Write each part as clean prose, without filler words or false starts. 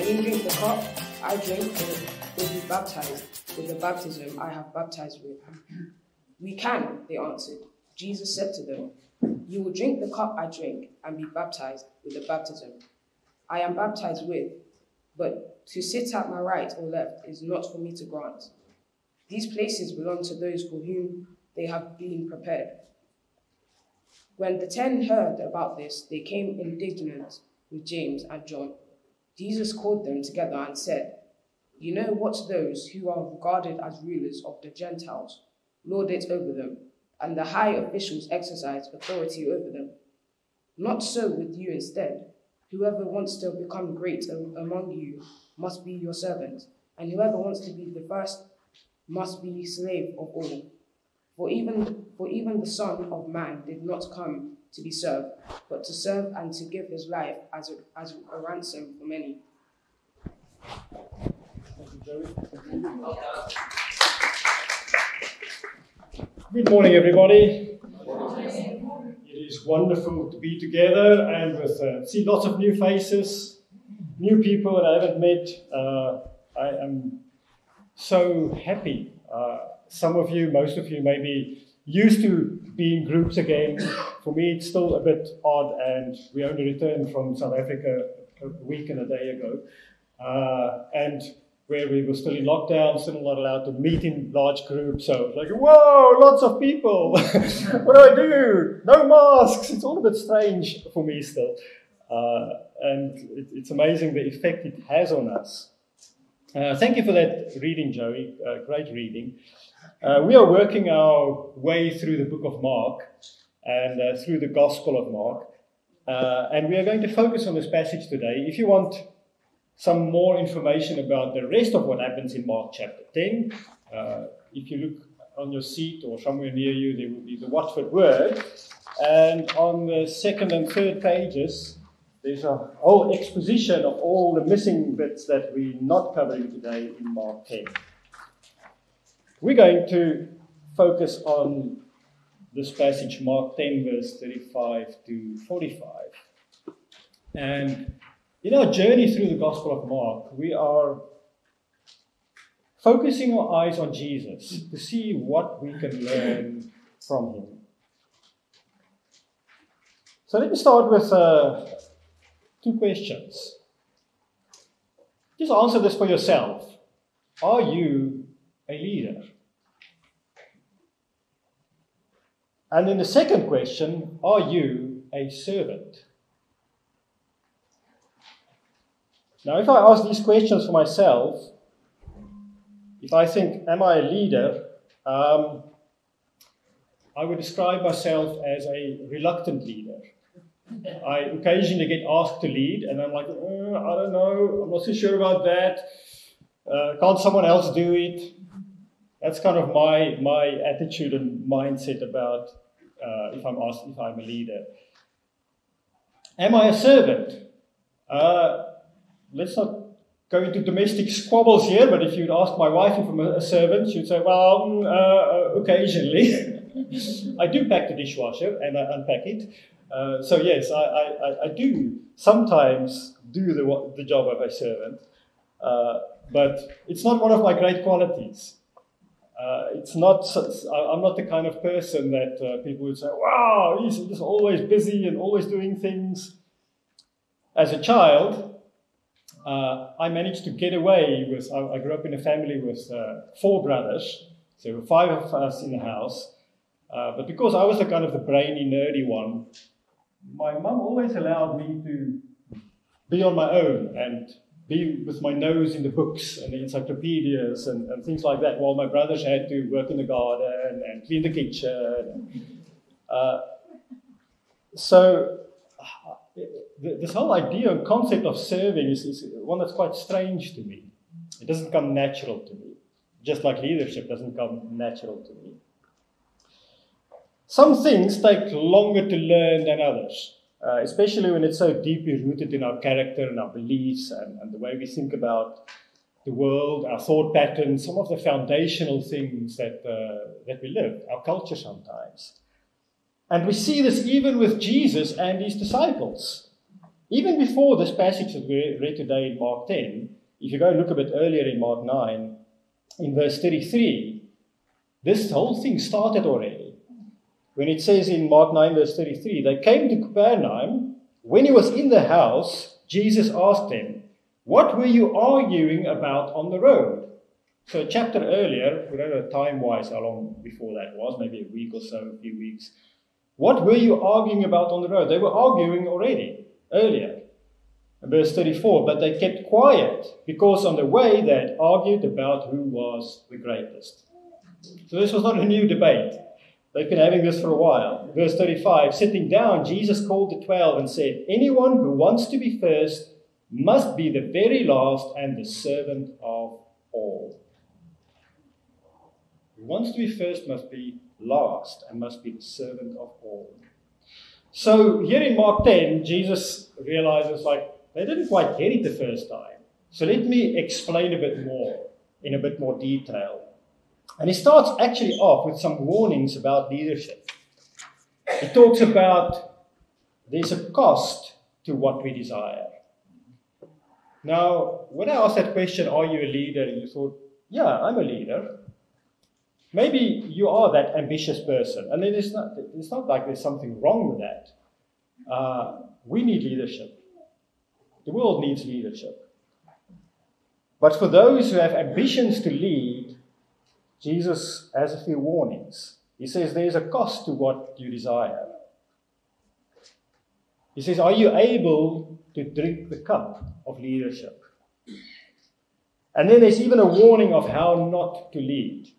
Can you drink the cup I drink, or be baptized with the baptism I have baptized with? We can, they answered. Jesus said to them, you will drink the cup I drink and be baptized with the baptism I am baptized with, but to sit at my right or left is not for me to grant. These places belong to those for whom they have been prepared. When the 10 heard about this, they came indignant with James and John. Jesus called them together and said, you know what those who are regarded as rulers of the Gentiles lord it over them, and the high officials exercise authority over them. Not so with you instead. Whoever wants to become great among you must be your servant, and whoever wants to be the first must be slave of all. For even the Son of Man did not come to be served, but to serve and to give his life as a ransom for many. Thank you, Joey. Good morning, everybody. It is wonderful to be together and with see lots of new faces, new people that I haven't met. I am so happy. Some of you, most of you, may be used to being groups again. For me, it's still a bit odd, and we only returned from South Africa a week and a day ago, and where we were still in lockdown, still not allowed to meet in large groups. So it's like, whoa, lots of people. What do I do? No masks. It's all a bit strange for me still. And it's amazing the effect it has on us. Thank you for that reading, Joey. Great reading. We are working our way through the book of Mark and through the Gospel of Mark. And we are going to focus on this passage today. If you want some more information about the rest of what happens in Mark chapter 10, if you look on your seat or somewhere near you, there will be the Watford Word. And on the second and third pages, there's a whole exposition of all the missing bits that we're not covering today in Mark 10. We're going to focus on this passage, Mark 10, verse 35 to 45. And in our journey through the Gospel of Mark, we are focusing our eyes on Jesus to see what we can learn from him. So let me start with two questions. Just answer this for yourself. Are you a leader? And then the second question, are you a servant? Now, if I ask these questions for myself, if I think, am I a leader? I would describe myself as a reluctant leader. I occasionally get asked to lead, and I'm like, I don't know, I'm not so sure about that. Can't someone else do it? That's kind of my attitude and mindset about if I'm asked if I'm a leader. Am I a servant? Let's not go into domestic squabbles here, but if you'd ask my wife if I'm a servant, she'd say, well, occasionally. I do pack the dishwasher and I unpack it. So yes, I do sometimes do the job of a servant, but it's not one of my great qualities. I'm not the kind of person that people would say, wow, he's just always busy and always doing things. As a child, I managed to get away with, I grew up in a family with 4 brothers, so there were 5 of us in the house, but because I was the kind of the brainy, nerdy one, my mum always allowed me to be on my own and be with my nose in the books and the encyclopedias and things like that, while my brothers had to work in the garden and clean the kitchen. So this whole idea and concept of serving is one that's quite strange to me. It doesn't come natural to me, just like leadership doesn't come natural to me. Some things take longer to learn than others, especially when it's so deeply rooted in our character and our beliefs and the way we think about the world, our thought patterns, some of the foundational things that we live, our culture sometimes. And we see this even with Jesus and his disciples. Even before this passage that we read today in Mark 10, if you go and look a bit earlier in Mark 9, in verse 33, this whole thing started already. When it says in Mark 9, verse 33, they came to Capernaum. When he was in the house, Jesus asked them, "What were you arguing about on the road?" So a chapter earlier, we don't know time-wise how long before that was, maybe a week or so, a few weeks. What were you arguing about on the road? They were arguing already, earlier. In verse 34, but they kept quiet because on the way they had argued about who was the greatest. So this was not a new debate. They've been having this for a while. Verse 35, sitting down, Jesus called the 12 and said, "Anyone who wants to be first must be the very last and the servant of all." Who wants to be first must be last and must be the servant of all. So here in Mark 10, Jesus realizes they didn't quite get it the first time. So let me explain a bit more, in a bit more detail. And he starts actually off with some warnings about leadership. He talks about there's a cost to what we desire. Now, when I asked that question, are you a leader? You thought, yeah, I'm a leader. Maybe you are that ambitious person. And it's not like there's something wrong with that. We need leadership. The world needs leadership. But for those who have ambitions to lead, Jesus has a few warnings. He says there's a cost to what you desire. He says, are you able to drink the cup of leadership? And then there's even a warning of how not to lead.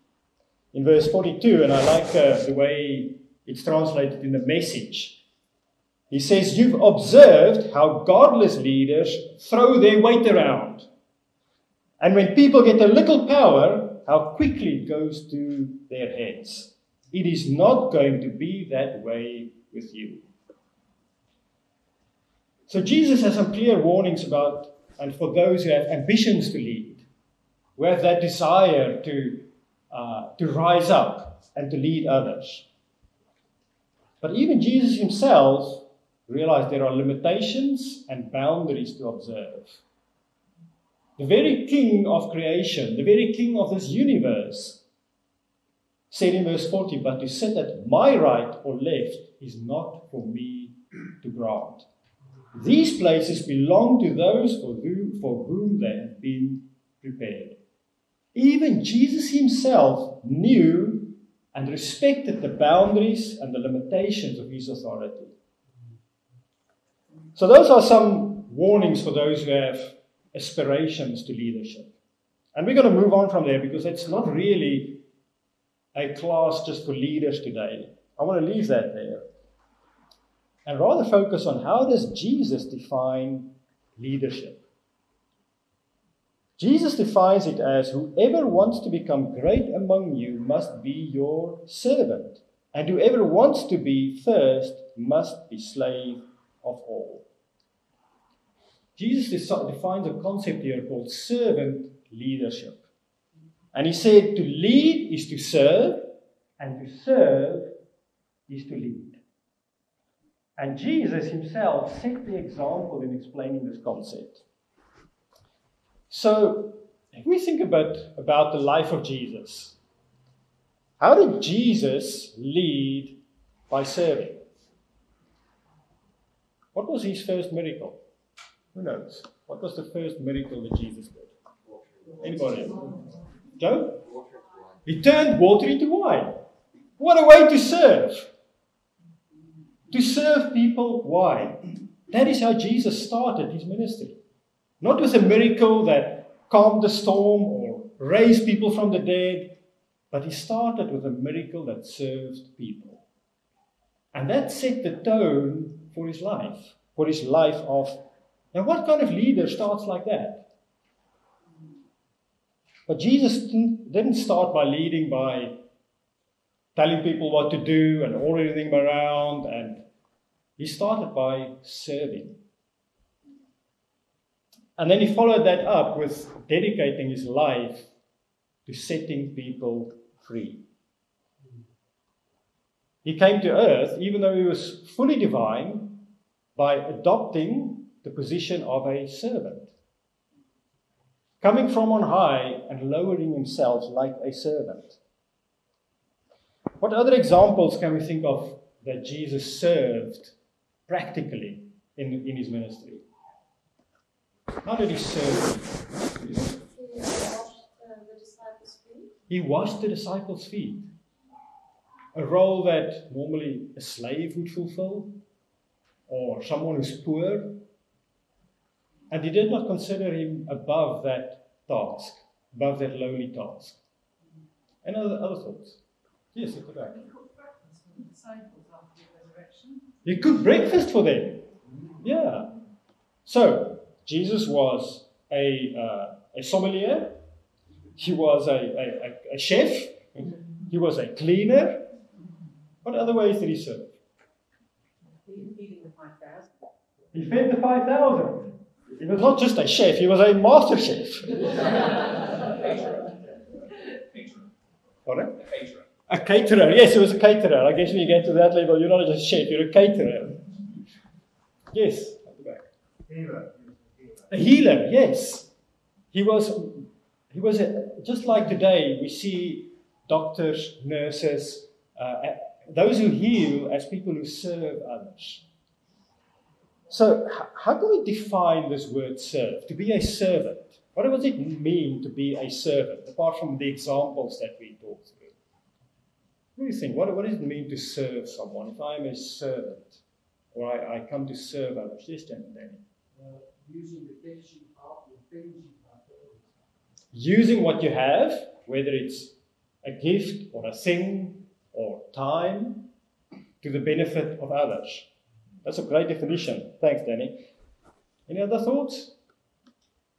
In verse 42, and I like the way it's translated in the Message. He says, you've observed how godless leaders throw their weight around. And when people get a little power, how quickly it goes to their heads. It is not going to be that way with you. So Jesus has some clear warnings about, and for those who have ambitions to lead, who have that desire to rise up and to lead others. But even Jesus himself realized there are limitations and boundaries to observe. The very king of creation, the very king of this universe, said in verse 40, but to sit at my right or left is not for me to grant. These places belong to those for whom they have been prepared. Even Jesus himself knew and respected the boundaries and the limitations of his authority. So those are some warnings for those who have aspirations to leadership. And we're going to move on from there because it's not really a class just for leaders today. I want to leave that there and rather focus on how does Jesus define leadership. Jesus defines it as whoever wants to become great among you must be your servant, and whoever wants to be first must be slave of all. Jesus defines a concept here called servant leadership. And he said to lead is to serve, and to serve is to lead. And Jesus himself set the example in explaining this concept. So, if we think about the life of Jesus, how did Jesus lead by serving? What was his first miracle? Who knows? What was the first miracle that Jesus did? Anybody? Joe? He turned water into wine. What a way to serve! To serve people wine. That is how Jesus started his ministry. Not with a miracle that calmed the storm or raised people from the dead, but he started with a miracle that served people. And that set the tone for his life of. Now, what kind of leader starts like that? But Jesus didn't start by leading by telling people what to do and ordering them around, and he started by serving. And then he followed that up with dedicating his life to setting people free. He came to earth, even though he was fully divine, by adopting the position of a servant. Coming from on high and lowering himself like a servant. What other examples can we think of that Jesus served practically in his ministry? How did he serve? He washed the disciples' feet. He washed the disciples' feet. A role that normally a slave would fulfill, or someone who's poor. And he did not consider him above that task, above that lowly task. And other thoughts? Yes, at the back. He cooked breakfast for the disciples after the resurrection. He cooked breakfast for them. Yeah. So, Jesus was a sommelier. He was a chef. He was a cleaner. What other ways did he serve? Feeding the 5,000. He fed the 5,000. He was not just a chef, he was a master chef. What? A caterer. Yes, he was a caterer. I guess when you get to that level, you're not just a chef, you're a caterer. Yes, at the back. A healer, yes. He was just like today, we see doctors, nurses, those who heal as people who serve others. So, how can we define this word serve? To be a servant. What does it mean to be a servant, apart from the examples that we talked through? What do you think? What does it mean to serve someone? If I'm a servant, or I come to serve others, yes, Danny. Using the gifts you have, the things you have. Using what you have, whether it's a gift or a thing or time, to the benefit of others. That's a great definition. Thanks, Danny. Any other thoughts?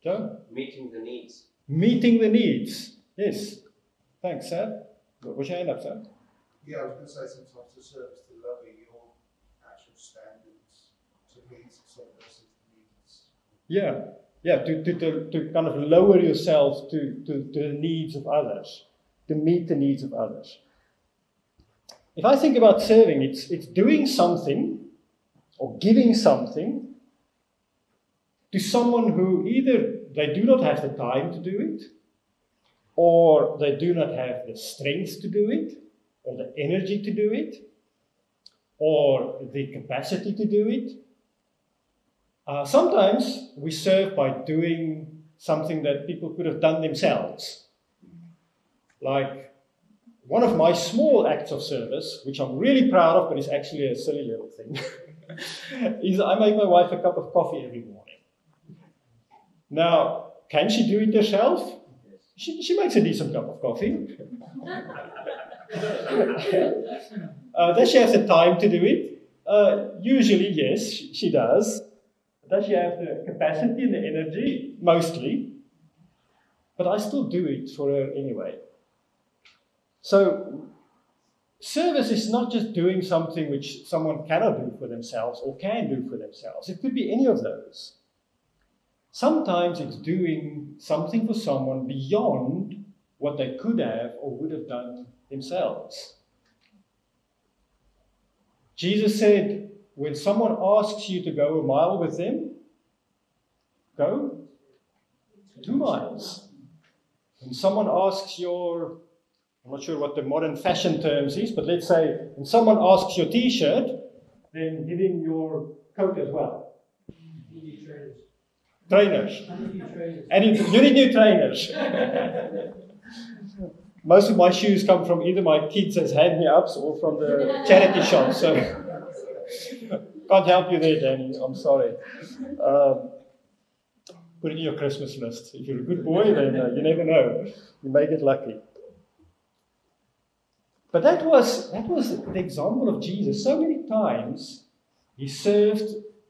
Joe? Meeting the needs. Meeting the needs. Yes. Thanks, Sam. What's your hand up, Sam? Yeah, I was going to say sometimes the service to lower your actual standards to meet someone else's needs. Yeah, to kind of lower yourself to the needs of others, to meet the needs of others. If I think about serving, it's doing something or giving something to someone who either they do not have the time to do it, or they do not have the strength to do it, or the energy to do it, or the capacity to do it. Sometimes we serve by doing something that people could have done themselves. Like one of my small acts of service, which I'm really proud of, but it's actually a silly little thing, is I make my wife a cup of coffee every morning. Now, can she do it herself? She makes a decent cup of coffee. Does she have the time to do it? Usually, yes, she does. Does she have the capacity and the energy? Mostly. But I still do it for her anyway. So, service is not just doing something which someone cannot do for themselves or can do for themselves. It could be any of those. Sometimes it's doing something for someone beyond what they could have or would have done themselves. Jesus said, when someone asks you to go a mile with them, go 2 miles. When someone asks I'm not sure what the modern fashion terms is, but let's say when someone asks your t-shirt, then give him your coat as well. You need trainers. Trainers. You need trainers. And you need new trainers. Most of my shoes come from either my kids as hand-me-ups or from the charity shop, so can't help you there, Danny. I'm sorry. Put it in your Christmas list. If you're a good boy, then you never know. You may get lucky. But that was the example of Jesus. So many times he served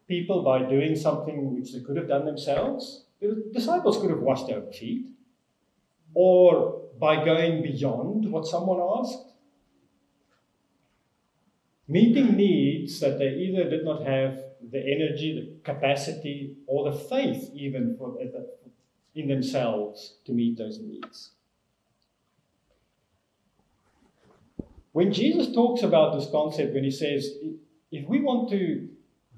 people by doing something which they could have done themselves. The disciples could have washed their own feet. Or by going beyond what someone asked. Meeting needs that they either did not have the energy, the capacity, or the faith even in themselves to meet those needs. When Jesus talks about this concept, when he says, if we want to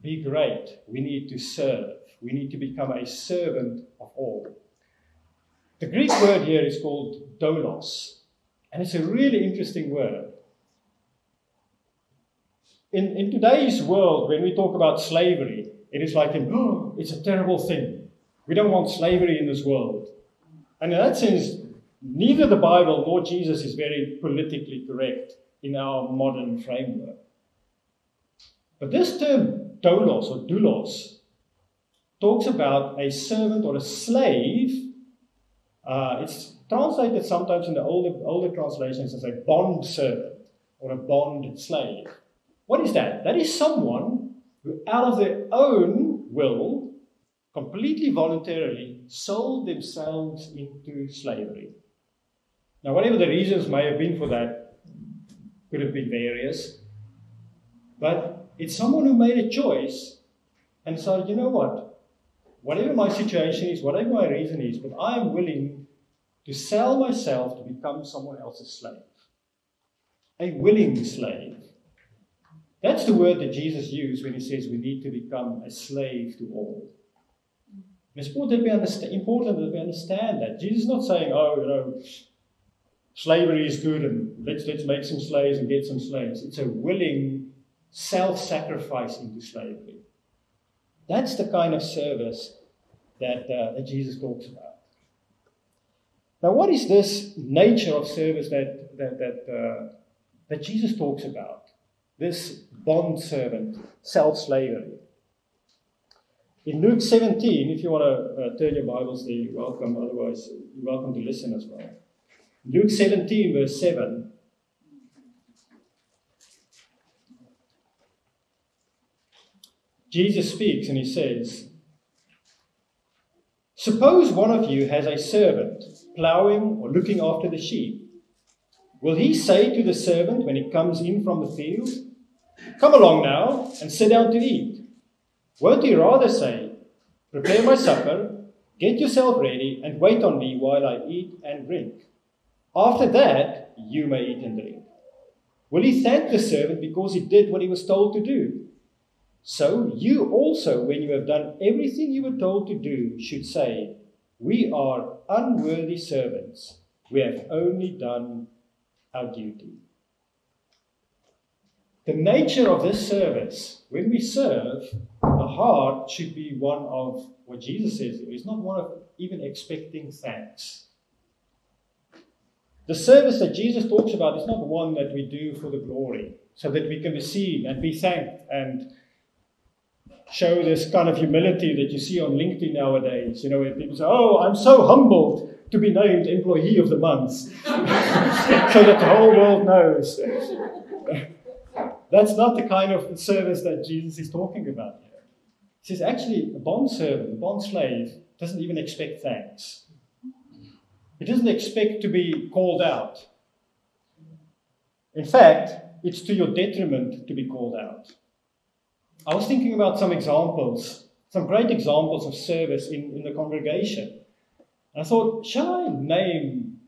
be great, we need to serve. we need to become a servant of all. The Greek word here is called doulos, and it's a really interesting word. In today's world, when we talk about slavery, it is like, it's a terrible thing. We don't want slavery in this world. And in that sense, neither the Bible nor Jesus is very politically correct in our modern framework. But this term, doulos or doulos, talks about a servant or a slave. It's translated sometimes in the older translations as a bond servant or a bond slave. What is that? That is someone who, out of their own will, completely voluntarily, sold themselves into slavery. Now, whatever the reasons may have been for that, could have been various, but it's someone who made a choice and decided, you know what? Whatever my situation is, whatever my reason is, but I am willing to sell myself to become someone else's slave. A willing slave. That's the word that Jesus used when he says we need to become a slave to all. It's important that we understand that. Jesus is not saying, slavery is good and let's make some slaves and get some slaves. It's a willing self-sacrifice into slavery. That's the kind of service that Jesus talks about. Now, what is this nature of service that Jesus talks about? This bond servant, self-slavery. In Luke 17, if you want to turn your Bibles there, you're welcome. Otherwise, you're welcome to listen as well. Luke 17, verse 7. Jesus speaks and he says, "Suppose one of you has a servant ploughing or looking after the sheep. Will he say to the servant when he comes in from the field, 'Come along now and sit down to eat'? Won't he rather say, 'Prepare my supper, get yourself ready, and wait on me while I eat and drink? After that, you may eat and drink'? Will he thank the servant because he did what he was told to do? So you also, when you have done everything you were told to do, should say, 'We are unworthy servants. We have only done our duty.'" The nature of this service, when we serve, the heart should be one of what Jesus says. It's not one of even expecting thanks. The service that Jesus talks about is not one that we do for the glory, so that we can be seen and be thanked and show this kind of humility that you see on LinkedIn nowadays. Where people say, "Oh, I'm so humbled to be named Employee of the Month," so that the whole world knows. That's not the kind of service that Jesus is talking about here. He says, actually, a bond servant, a bond slave, doesn't even expect thanks. He doesn't expect to be called out. In fact, it's to your detriment to be called out. I was thinking about some examples, some great examples of service in the congregation. I thought, shall I name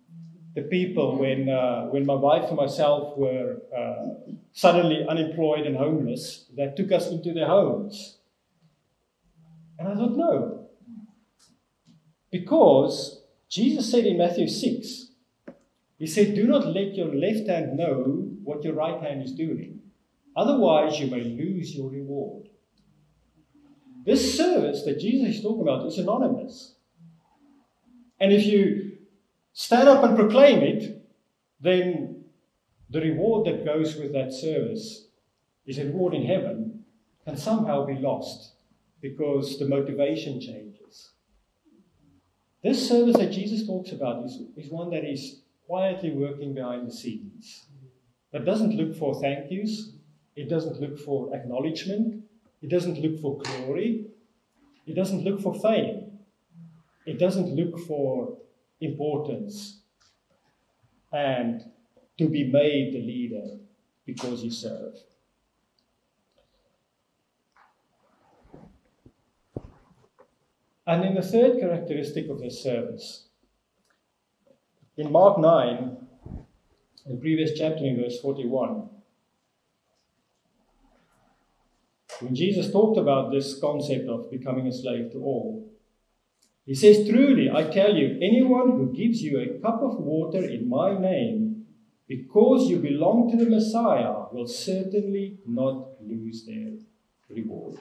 the people when my wife and myself were suddenly unemployed and homeless, that took us into their homes? And I thought, no. Because Jesus said in Matthew 6, he said, "Do not let your left hand know what your right hand is doing. Otherwise, you may lose your reward." This service that Jesus is talking about is anonymous. And if you stand up and proclaim it, then the reward that goes with that service is a reward in heaven, can somehow be lost because the motivation changes. This service that Jesus talks about is one that is quietly working behind the scenes. That doesn't look for thank yous. It doesn't look for acknowledgement. It doesn't look for glory. It doesn't look for fame. It doesn't look for importance and to be made the leader because you serve. And then the third characteristic of this service, in Mark 9, in the previous chapter in verse 41, when Jesus talked about this concept of becoming a slave to all, he says, "Truly, I tell you, anyone who gives you a cup of water in my name, because you belong to the Messiah, will certainly not lose their reward."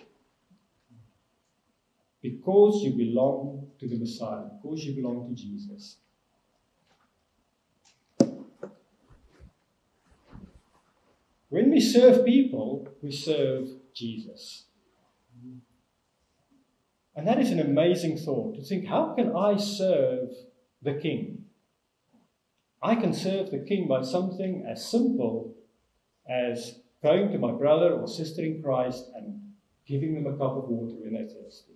Because you belong to the Messiah, because you belong to Jesus. When we serve people, we serve Jesus. And that is an amazing thought, to think, how can I serve the King? I can serve the King by something as simple as going to my brother or sister in Christ and giving them a cup of water when they're thirsty.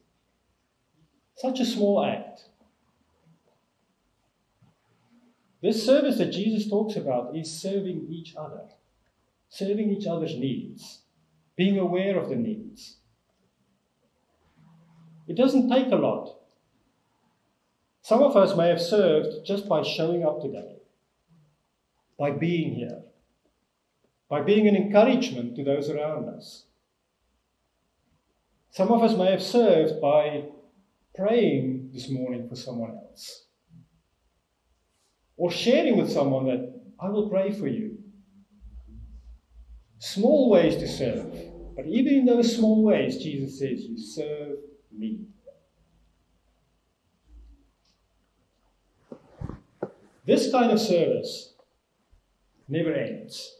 Such a small act. This service that Jesus talks about is serving each other. Serving each other's needs, being aware of the needs. It doesn't take a lot. Some of us may have served just by showing up today, by being here, by being an encouragement to those around us. Some of us may have served by praying this morning for someone else, or sharing with someone that I will pray for you. Small ways to serve. But even in those small ways, Jesus says, you serve me. This kind of service never ends.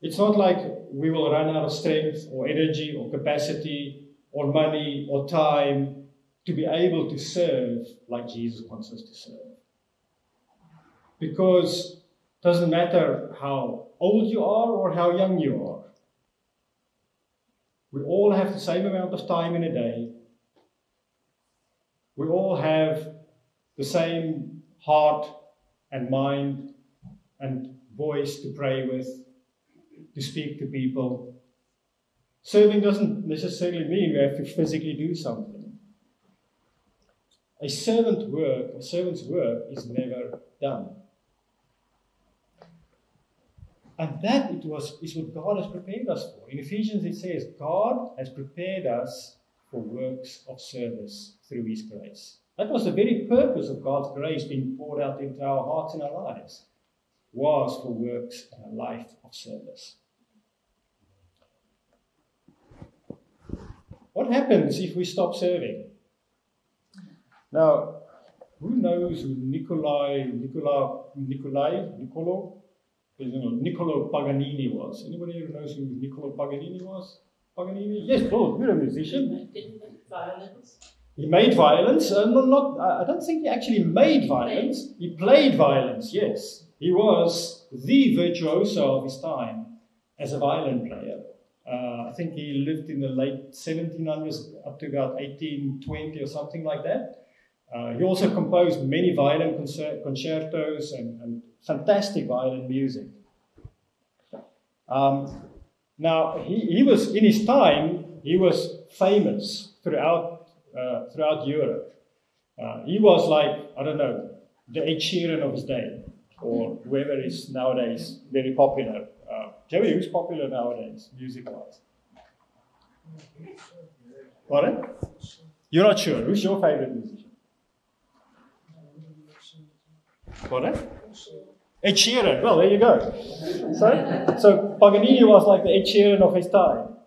It's not like we will run out of strength or energy or capacity or money or time to be able to serve like Jesus wants us to serve. Because it doesn't matter how old you are or how young you are. We all have the same amount of time in a day. We all have the same heart and mind and voice to pray with, to speak to people. Serving doesn't necessarily mean we have to physically do something. A servant's work is never done. And that is what God has prepared us for. In Ephesians it says, God has prepared us for works of service through His grace. That was the very purpose of God's grace being poured out into our hearts and our lives, was for works and a life of service. What happens if we stop serving? Now, who knows who Niccolo Paganini was? Anybody who knows who Niccolo Paganini was? Paganini? Yes, Paul, you're a musician. Violence. He made violins. I don't think he actually made violins. He played violins, yes. He was the virtuoso of his time as a violin player. I think he lived in the late 1700s up to about 1820 or something like that. He also composed many violin concertos and fantastic violin music. Now, he was, in his time, he was famous throughout Europe. He was like, I don't know, the Ed Sheeran of his day, or whoever is nowadays very popular. Joey, who's popular nowadays, music-wise? Pardon? You're not sure. Who's your favorite musician? Pardon? Ed Sheeran. Well, there you go. So Paganini was like the Ed Sheeran of his time.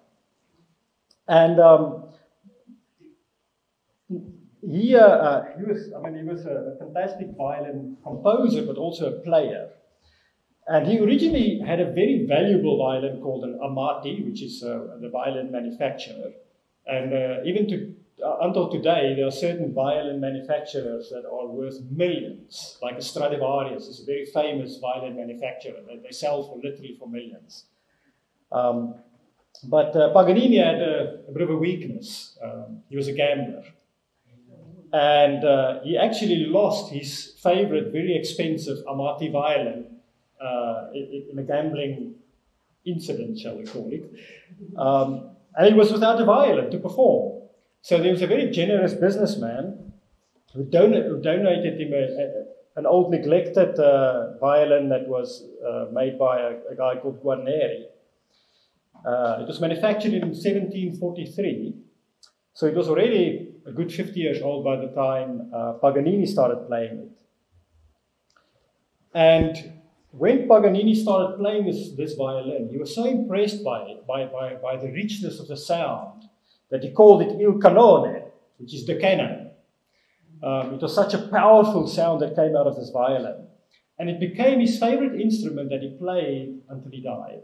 And he was a fantastic violin composer, but also a player. And he originally had a very valuable violin called an Amati, which is the violin manufacturer. And until today, there are certain violin manufacturers that are worth millions, like a Stradivarius is a very famous violin manufacturer. They sell literally for millions. But Paganini had a bit of a weakness. He was a gambler. And he actually lost his favorite, very expensive Amati violin in a gambling incident, shall we call it. And he was without a violin to perform. So there was a very generous businessman who donated him an old neglected violin that was made by a guy called Guarneri. It was manufactured in 1743, so it was already a good 50 years old by the time Paganini started playing it. And when Paganini started playing this violin, he was so impressed by it, by the richness of the sound, that he called it Il Canone, which is the cannon. It was such a powerful sound that came out of this violin. And it became his favorite instrument that he played until he died.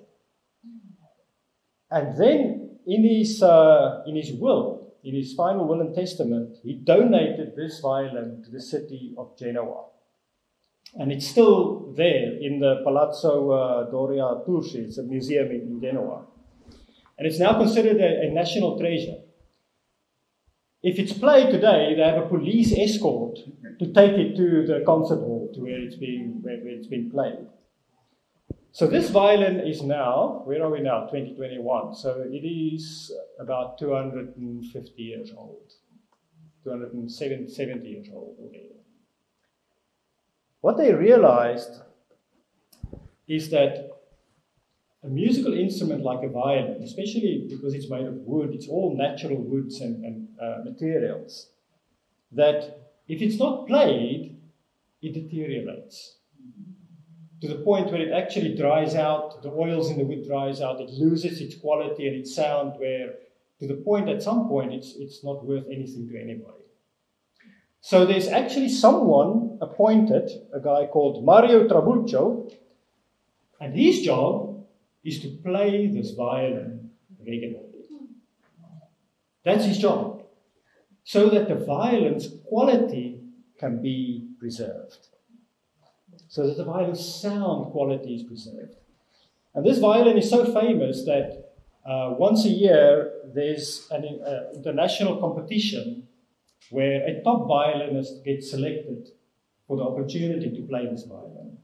And then in his will, in his final will and testament, he donated this violin to the city of Genoa. And it's still there in the Palazzo Doria Tursi. It's a museum in Genoa. And it's now considered a national treasure. If it's played today, they have a police escort to take it to the concert hall, to where it's been played. So this violin is now, where are we now? 2021. So it is about 250 years old. 270 years old already. What they realized is that a musical instrument like a violin, especially because it's made of wood, it's all natural woods and materials, that if it's not played, it deteriorates. To the point where it actually dries out, the oils in the wood dries out, it loses its quality and its sound, where to the point at some point it's not worth anything to anybody. So there's actually someone appointed, a guy called Mario Trabuccio, and his job is to play this violin regularly. That's his job. So that the violin's quality can be preserved. So that the violin's sound quality is preserved. And this violin is so famous that once a year there's an international competition where a top violinist gets selected for the opportunity to play this violin.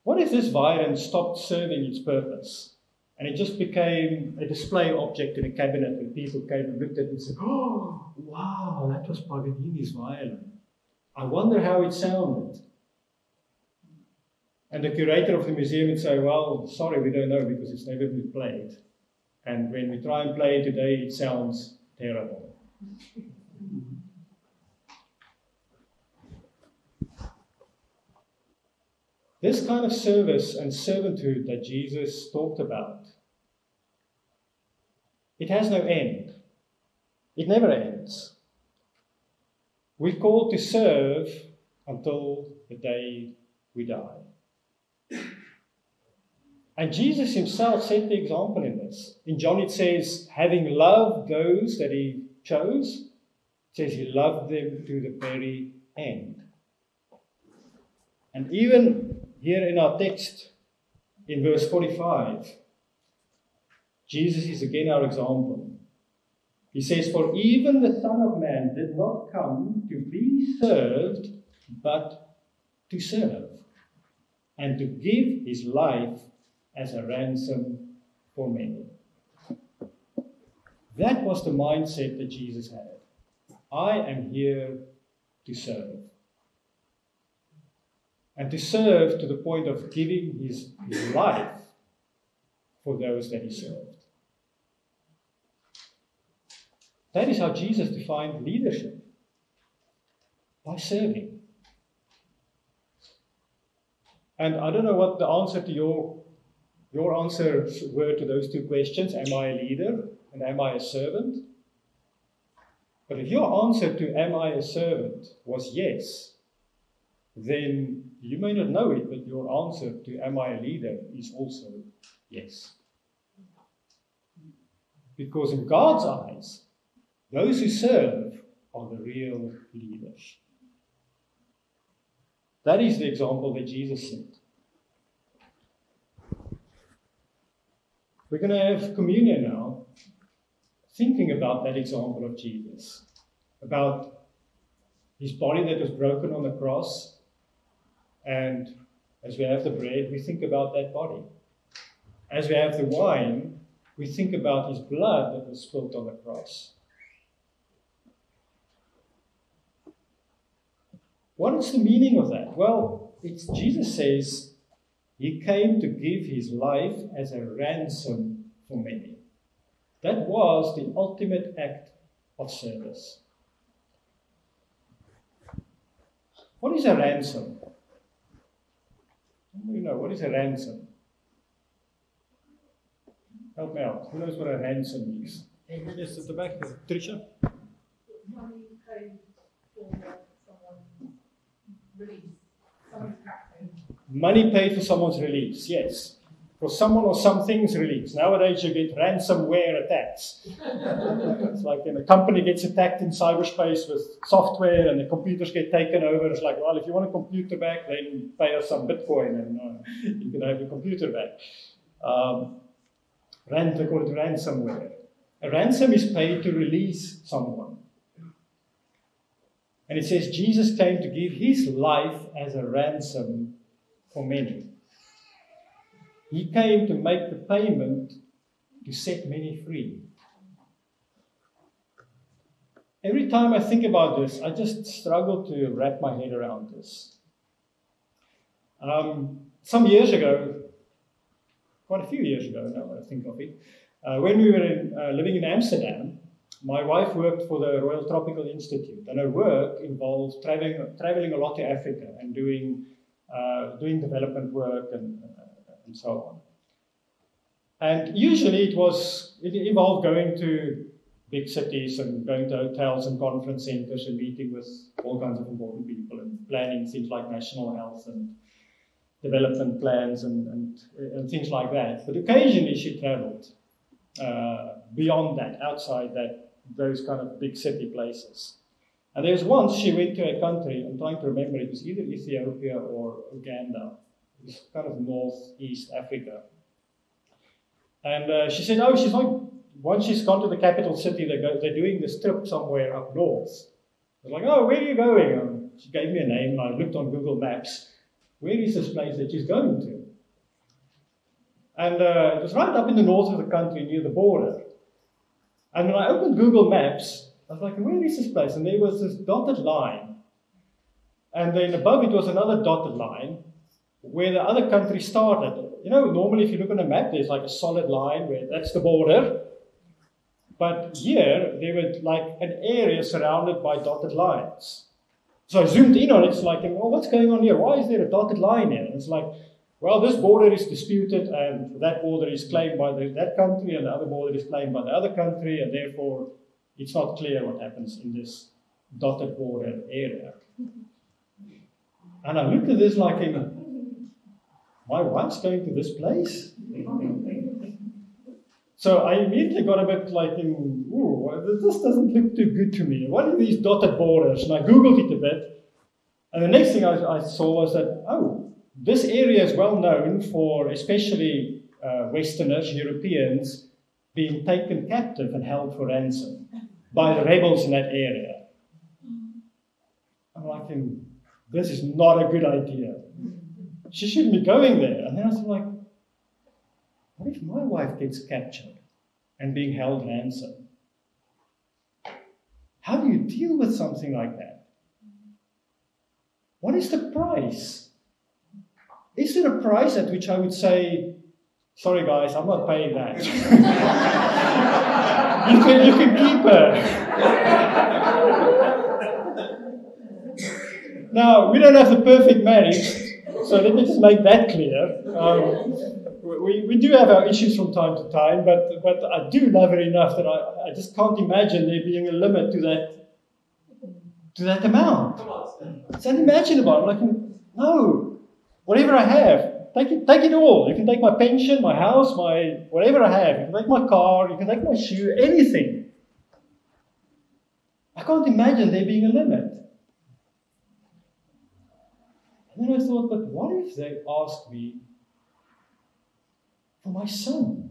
What if this violin stopped serving its purpose and it just became a display object in a cabinet when people came and looked at it and said, "Oh, wow, that was Paganini's violin. I wonder how it sounded." And the curator of the museum would say, "Well, sorry, we don't know because it's never been played. And when we try and play it today, it sounds terrible." This kind of service and servanthood that Jesus talked about, it has no end. It never ends. We're called to serve until the day we die. And Jesus himself set the example in this. In John it says, having loved those that he chose, it says he loved them to the very end. And even here in our text, in verse 45, Jesus is again our example. He says, "For even the Son of Man did not come to be served, but to serve, and to give his life as a ransom for many." That was the mindset that Jesus had. I am here to serve. And to serve to the point of giving his life for those that he served. That is how Jesus defined leadership. By serving. And I don't know what the answer to your answers were to those two questions. Am I a leader and am I a servant? But if your answer to am I a servant was yes, then you may not know it, but your answer to am I a leader is also yes. Because in God's eyes, those who serve are the real leaders. That is the example that Jesus set. We're going to have communion now, thinking about that example of Jesus, about his body that was broken on the cross, and as we have the bread, we think about that body. As we have the wine, we think about his blood that was spilled on the cross. What is the meaning of that? Well, Jesus says He came to give his life as a ransom for many. That was the ultimate act of service. What is a ransom? You know, what is a ransom? Help me out. Who knows what a ransom is? Yes, at the back there. Tricia? Money paid for someone's release, someone's captain. Money paid for someone's release, yes. For someone or something's release. Nowadays you get ransomware attacks. It's like when a company gets attacked in cyberspace with software and the computers get taken over. It's like, well, if you want a computer back, then pay us some Bitcoin and you can have your computer back. They call it ransomware. A ransom is paid to release someone. And it says Jesus came to give his life as a ransom for many. He came to make the payment to set many free. Every time I think about this, I just struggle to wrap my head around this. Some years ago, quite a few years ago now when I think of it, when we were living in Amsterdam, my wife worked for the Royal Tropical Institute, and her work involved traveling a lot to Africa and doing development work and so on. And usually it involved going to big cities and going to hotels and conference centers and meeting with all kinds of important people and planning things like national health and development plans and things like that. But occasionally she traveled beyond that, outside those kind of big city places. And there was once she went to a country, I'm trying to remember, it was either Ethiopia or Uganda. It was kind of northeast Africa. And she said, once she's gone to the capital city, they're doing this trip somewhere up north. I was like, oh, where are you going? She gave me a name, and I looked on Google Maps. Where is this place that she's going to? And it was right up in the north of the country, near the border. And when I opened Google Maps, I was like, where is this place? And there was this dotted line. And then above it was another dotted line where the other country started. You know, normally if you look on a map, there's like a solid line where that's the border. But here, there was like an area surrounded by dotted lines. So I zoomed in on it. It's like, well, what's going on here? Why is there a dotted line here? And it's like, well, this border is disputed, and that border is claimed by that country, and the other border is claimed by the other country, and therefore it's not clear what happens in this dotted border area. And I looked at this like, my wife's going to this place? So I immediately got a bit like, ooh, this doesn't look too good to me. What are these dotted borders? And I Googled it a bit. And the next thing I saw was that, this area is well known for especially Westerners, Europeans, being taken captive and held for ransom by the rebels in that area. I'm like, this is not a good idea. She shouldn't be going there. And then I was like, what if my wife gets captured and being held ransom? How do you deal with something like that? What is the price? Is there a price at which I would say, sorry guys, I'm not paying that. you can keep her. Now, we don't have the perfect marriage, so let me just make that clear. We do have our issues from time to time, but I do love her enough that I just can't imagine there being a limit to that amount. It's unimaginable. I'm like, no. Whatever I have, take it all. You can take my pension, my house, my whatever I have. You can take my car, you can take my shoe, anything. I can't imagine there being a limit. And then I thought, but what if they asked me for my son?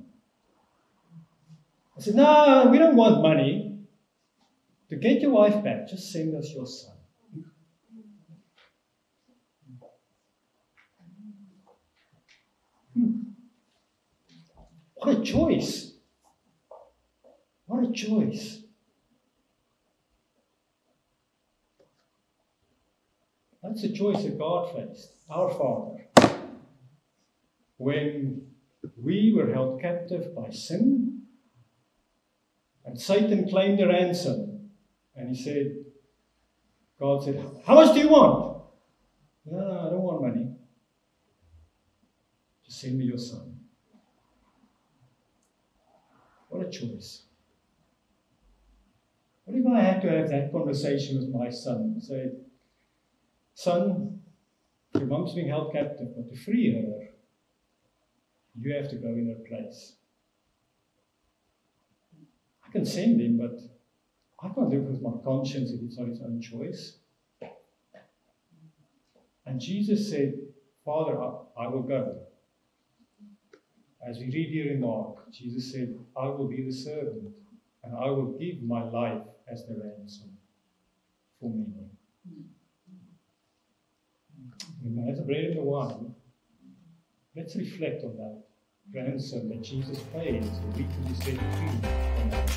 I said, no, we don't want money. To get your wife back, just send us your son. What a choice. What a choice. That's the choice that God faced, our Father. when we were held captive by sin, and Satan claimed the ransom, and he said, God said, how much do you want? No, I don't want money. Just send me your son. What a choice. What if I had to have that conversation with my son? Say, son, your mum's being held captive, but to free her, you have to go in her place. I can send him, but I can't live with my conscience if it's not his own choice. And Jesus said, Father, I will go. As we read here in Mark, Jesus said, I will be the servant, and I will give my life as the ransom for many. As the bread and the wine, let's reflect on that ransom that Jesus paid so we can be set free from that.